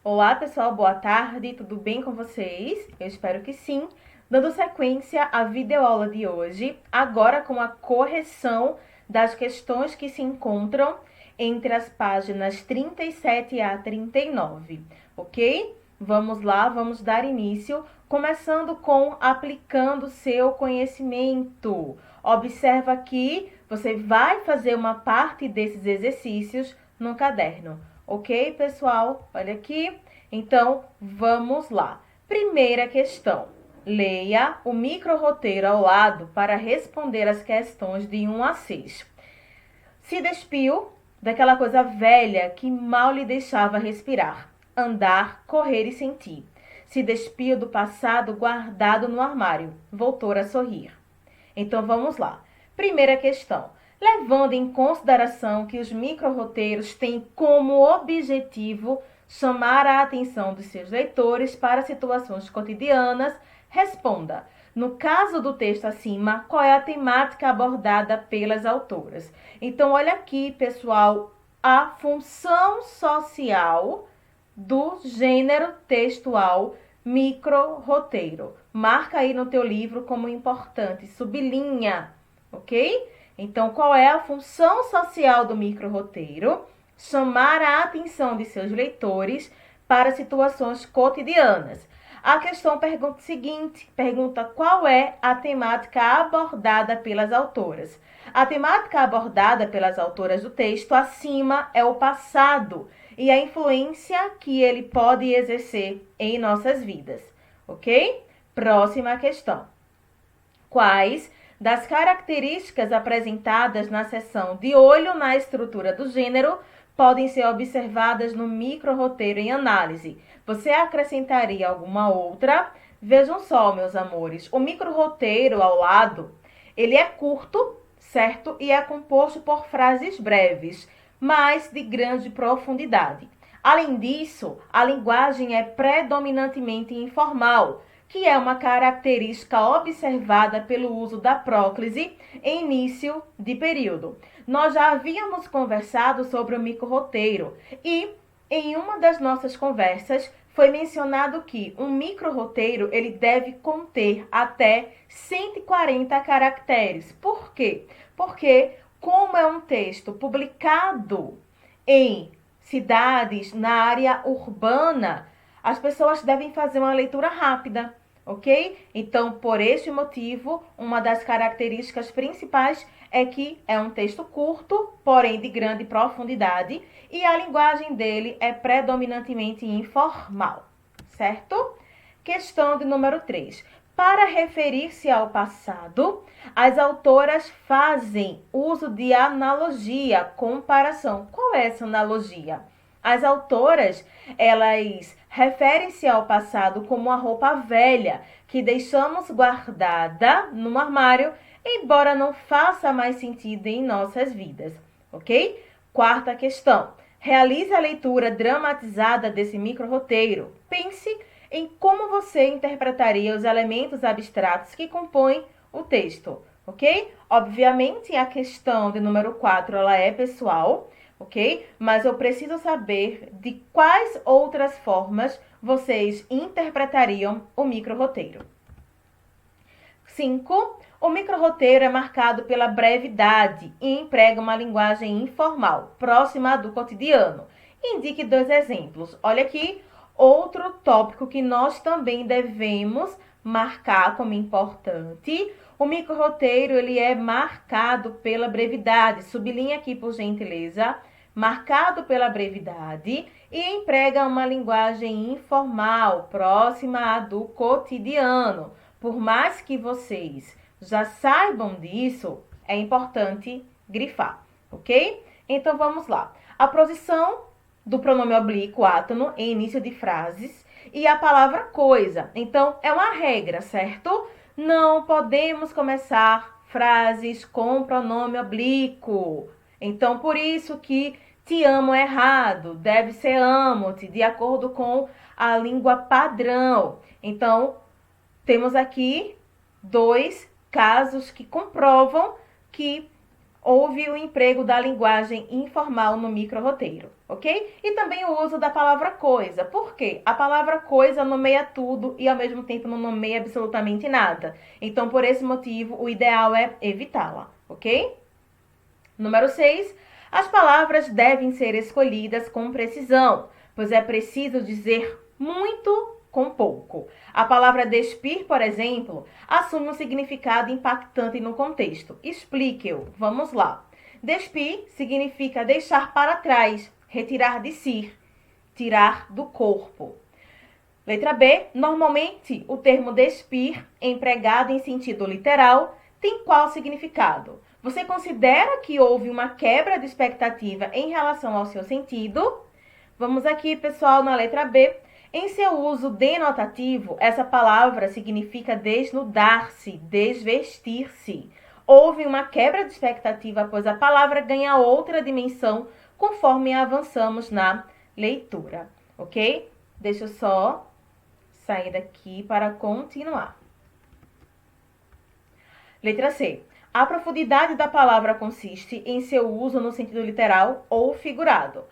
Olá, pessoal, boa tarde, tudo bem com vocês? Eu espero que sim. Dando sequência à videoaula de hoje, agora com a correção das questões que se encontram entre as páginas 37 a 39, ok? Vamos lá, vamos dar início, começando com aplicando seu conhecimento. Observa aqui, você vai fazer uma parte desses exercícios no caderno. Ok, pessoal? Olha aqui. Então, vamos lá. Primeira questão. Leia o micro-roteiro ao lado para responder as questões de 1 a 6. Se despiu daquela coisa velha que mal lhe deixava respirar, andar, correr e sentir. Se despiu do passado guardado no armário, voltou a sorrir. Então, vamos lá. Primeira questão. Levando em consideração que os micro-roteiros têm como objetivo chamar a atenção dos seus leitores para situações cotidianas, responda. No caso do texto acima, qual é a temática abordada pelas autoras? Então, olha aqui, pessoal, a função social do gênero textual micro-roteiro. Marca aí no teu livro como importante, sublinha, ok? Então, qual é a função social do micro-roteiro? Chamar a atenção de seus leitores para situações cotidianas. A questão pergunta seguinte, pergunta qual é a temática abordada pelas autoras. A temática abordada pelas autoras do texto acima é o passado e a influência que ele pode exercer em nossas vidas, ok? Próxima questão. Quais das características apresentadas na seção de olho na estrutura do gênero podem ser observadas no micro-roteiro em análise? Você acrescentaria alguma outra? Vejam só, meus amores, o micro-roteiro ao lado, ele é curto, certo? E é composto por frases breves, mas de grande profundidade. Além disso, a linguagem é predominantemente informal, que é uma característica observada pelo uso da próclise em início de período. Nós já havíamos conversado sobre o micro-roteiro e em uma das nossas conversas foi mencionado que um micro-roteiro ele deve conter até 140 caracteres. Por quê? Porque como é um texto publicado em cidades, na área urbana, as pessoas devem fazer uma leitura rápida, ok? Então, por este motivo, uma das características principais é que é um texto curto, porém de grande profundidade, e a linguagem dele é predominantemente informal, certo? Questão de número 3. Para referir-se ao passado, as autoras fazem uso de analogia, comparação. Qual é essa analogia? As autoras, elas referem-se ao passado como a roupa velha que deixamos guardada no armário, embora não faça mais sentido em nossas vidas, ok? Quarta questão. Realize a leitura dramatizada desse micro-roteiro. Pense em como você interpretaria os elementos abstratos que compõem o texto, ok? Obviamente, a questão de número 4, ela é pessoal, ok? Mas eu preciso saber de quais outras formas vocês interpretariam o micro-roteiro. 5. O micro-roteiro é marcado pela brevidade e emprega uma linguagem informal, próxima do cotidiano. Indique 2 exemplos. Olha aqui, outro tópico que nós também devemos marcar como importante. O micro-roteiro ele é marcado pela brevidade. Sublinha aqui, por gentileza. Marcado pela brevidade e emprega uma linguagem informal, próxima à do cotidiano. Por mais que vocês já saibam disso, é importante grifar, ok? Então, vamos lá. A posição do pronome oblíquo, átono, em início de frases e a palavra coisa. Então, é uma regra, certo? Não podemos começar frases com pronome oblíquo. Então, por isso que te amo é errado, deve ser amo-te, de acordo com a língua padrão. Então, temos aqui 2 casos que comprovam que houve o emprego da linguagem informal no micro-roteiro, ok? E também o uso da palavra coisa. Por quê? A palavra coisa nomeia tudo e ao mesmo tempo não nomeia absolutamente nada. Então, por esse motivo, o ideal é evitá-la, ok? Número 6. As palavras devem ser escolhidas com precisão, pois é preciso dizer muito com pouco. A palavra despir, por exemplo, assume um significado impactante no contexto. Explique-o. Vamos lá. Despir significa deixar para trás, retirar de si, tirar do corpo. Letra B. Normalmente, o termo despir, empregado em sentido literal, tem qual significado? Você considera que houve uma quebra de expectativa em relação ao seu sentido? Vamos aqui, pessoal, na letra B. Em seu uso denotativo, essa palavra significa desnudar-se, desvestir-se. Houve uma quebra de expectativa, pois a palavra ganha outra dimensão conforme avançamos na leitura, ok? Deixa eu só sair daqui para continuar. Letra C. A profundidade da palavra consiste em seu uso no sentido literal ou figurado.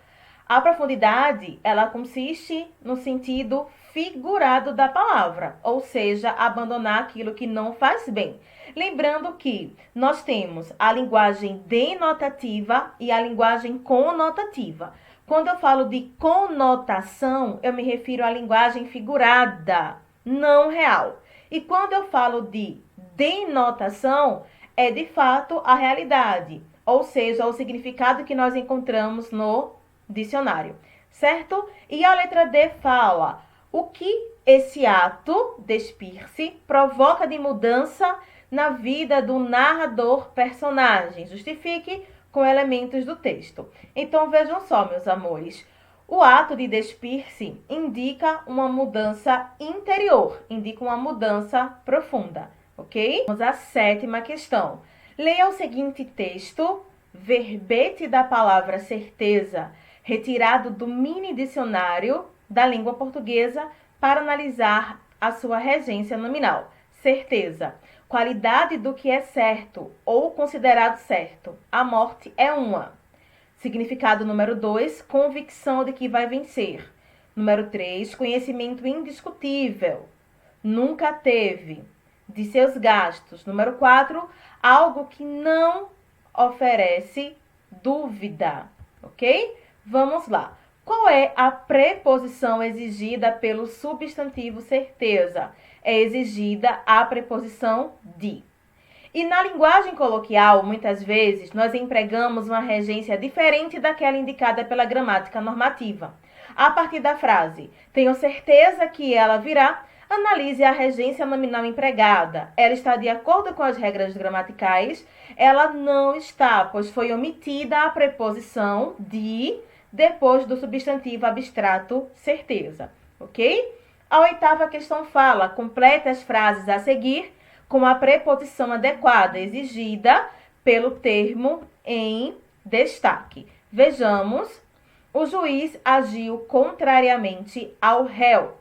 A profundidade, ela consiste no sentido figurado da palavra, ou seja, abandonar aquilo que não faz bem. Lembrando que nós temos a linguagem denotativa e a linguagem conotativa. Quando eu falo de conotação, eu me refiro à linguagem figurada, não real. E quando eu falo de denotação, é de fato a realidade, ou seja, o significado que nós encontramos no dicionário, certo? E a letra D fala o que esse ato, despir-se, provoca de mudança na vida do narrador personagem. Justifique com elementos do texto. Então, vejam só, meus amores. O ato de despir-se indica uma mudança interior, indica uma mudança profunda, ok? Vamos à 7ª questão. Leia o seguinte texto, verbete da palavra certeza, retirado do mini dicionário da língua portuguesa para analisar a sua regência nominal. Certeza, qualidade do que é certo ou considerado certo. A morte é uma. Significado número 2, convicção de que vai vencer. Número 3, conhecimento indiscutível. Nunca teve. De seus gastos. Número 4, algo que não oferece dúvida. Ok? Vamos lá. Qual é a preposição exigida pelo substantivo certeza? É exigida a preposição de. E na linguagem coloquial, muitas vezes, nós empregamos uma regência diferente daquela indicada pela gramática normativa. A partir da frase, tenho certeza que ela virá, analise a regência nominal empregada. Ela está de acordo com as regras gramaticais? Ela não está, pois foi omitida a preposição de depois do substantivo abstrato certeza, ok? A 8ª questão fala, complete as frases a seguir com a preposição adequada exigida pelo termo em destaque. Vejamos, o juiz agiu contrariamente ao réu.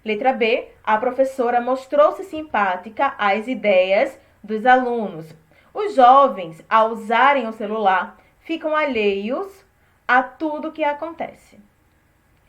Letra B, a professora mostrou-se simpática às ideias dos alunos. Os jovens, ao usarem o celular, ficam alheios a tudo que acontece.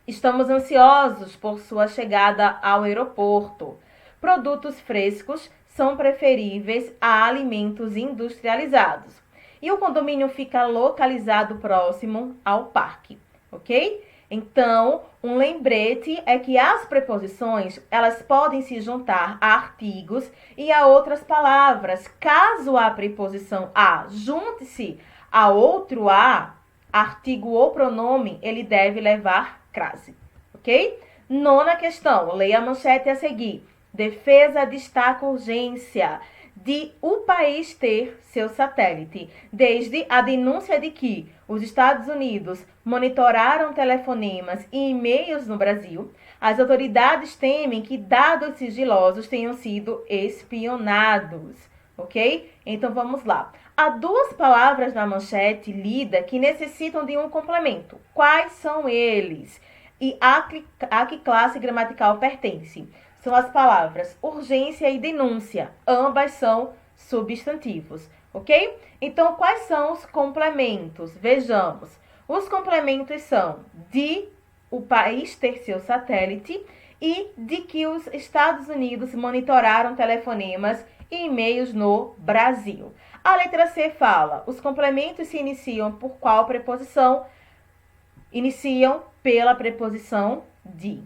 Estamos ansiosos por sua chegada ao aeroporto. Produtos frescos são preferíveis a alimentos industrializados. E o condomínio fica localizado próximo ao parque, ok? Então, um lembrete é que as preposições, elas podem se juntar a artigos e a outras palavras. Caso a preposição a junte-se a outro a, artigo ou pronome, ele deve levar crase, ok? 9ª questão, leia a manchete a seguir. Defesa destaca urgência de o país ter seu satélite, desde a denúncia de que os Estados Unidos monitoraram telefonemas e e-mails no Brasil. As autoridades temem que dados sigilosos tenham sido espionados, ok? Então, vamos lá. Há 2 palavras na manchete lida que necessitam de um complemento. Quais são eles? E a que classe gramatical pertence? São as palavras urgência e denúncia. Ambas são substantivos. ok? Então, quais são os complementos? Vejamos. Os complementos são de o país ter seu satélite e de que os Estados Unidos monitoraram telefonemas e e-mails no Brasil. A letra C fala, os complementos se iniciam por qual preposição? Iniciam pela preposição de.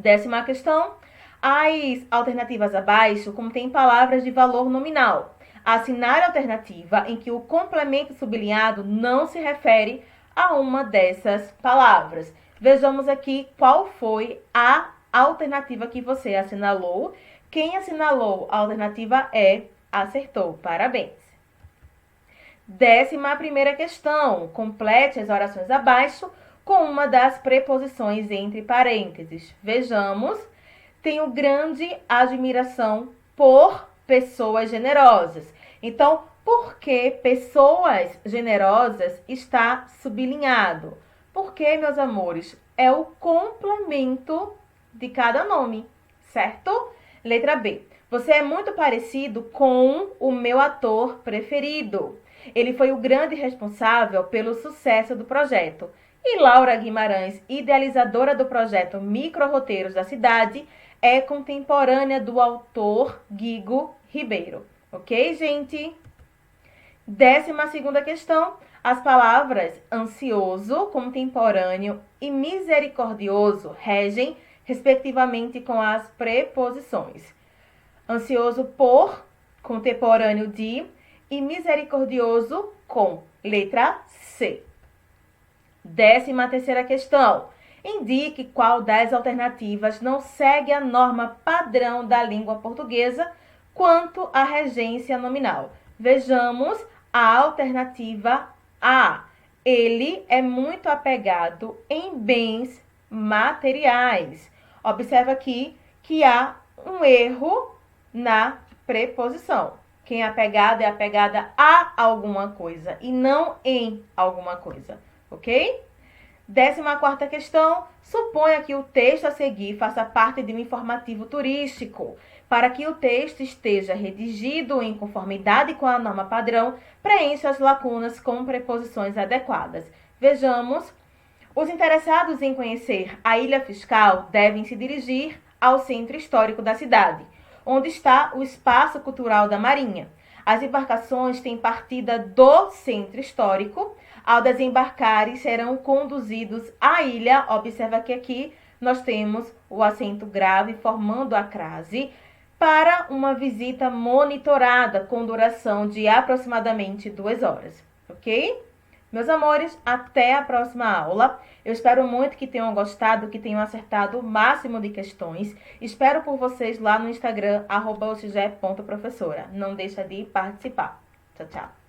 10ª questão. As alternativas abaixo contêm palavras de valor nominal. Assinale a alternativa em que o complemento sublinhado não se refere a uma dessas palavras. Vejamos aqui qual foi a alternativa que você assinalou. Quem assinalou a alternativa E acertou. Parabéns. 11ª questão. Complete as orações abaixo com uma das preposições entre parênteses. Vejamos. Tenho grande admiração por pessoas generosas. Então, por que pessoas generosas está sublinhado? Porque, meus amores, é o complemento de cada nome, certo? Letra B. Você é muito parecido com o meu ator preferido. Ele foi o grande responsável pelo sucesso do projeto. E Laura Guimarães, idealizadora do projeto Micro-Roteiros da Cidade, é contemporânea do autor Guigo Ribeiro. Ok, gente? 12ª questão. As palavras ansioso, contemporâneo e misericordioso regem, respectivamente, com as preposições. Ansioso por, contemporâneo de, e misericordioso com. Letra C. 13ª questão. Indique qual das alternativas não segue a norma padrão da língua portuguesa quanto à regência nominal. Vejamos a alternativa A. Ele é muito apegado em bens materiais. Observa aqui que há um erro na preposição. Quem é apegado é apegada a alguma coisa e não em alguma coisa, ok? 14ª questão. Suponha que o texto a seguir faça parte de um informativo turístico. Para que o texto esteja redigido em conformidade com a norma padrão, preencha as lacunas com preposições adequadas. Vejamos. Os interessados em conhecer a Ilha Fiscal devem se dirigir ao centro histórico da cidade, onde está o Espaço Cultural da Marinha. As embarcações têm partida do centro histórico. Ao desembarcarem, serão conduzidos à ilha. Observa que aqui nós temos o acento grave formando a crase, para uma visita monitorada com duração de aproximadamente 2 horas, ok? Meus amores, até a próxima aula. Eu espero muito que tenham gostado, que tenham acertado o máximo de questões. Espero por vocês lá no Instagram, @oxigé.professora. Não deixa de participar. Tchau, tchau.